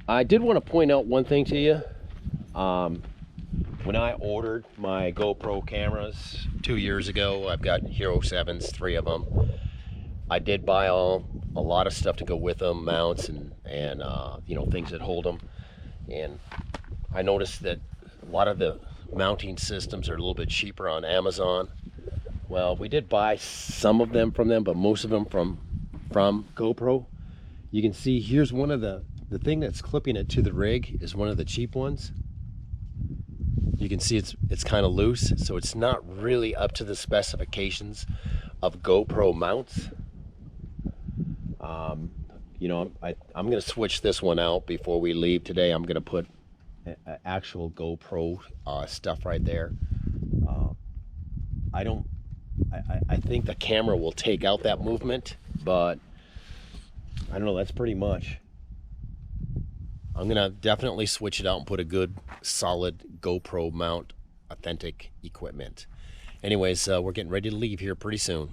I did want to point out one thing to you. When I ordered my GoPro cameras 2 years ago, I've got Hero 7s, 3 of them. I did buy a lot of stuff to go with them, mounts and you know, things that hold them. And I noticed that a lot of the mounting systems are a little bit cheaper on Amazon. Well, we did buy some of them from them, but most of them from GoPro. You can see here's one of the thing that's clipping it to the rig is one of the cheap ones. You can see it's kind of loose, so it's not really up to the specifications of GoPro mounts. You know, I'm going to switch this one out before we leave today. I'm going to put actual GoPro stuff right there. I think the camera will take out that movement, but I don't know, that's pretty much. I'm gonna definitely switch it out and put a good solid GoPro mount, authentic equipment. Anyways, we're getting ready to leave here pretty soon.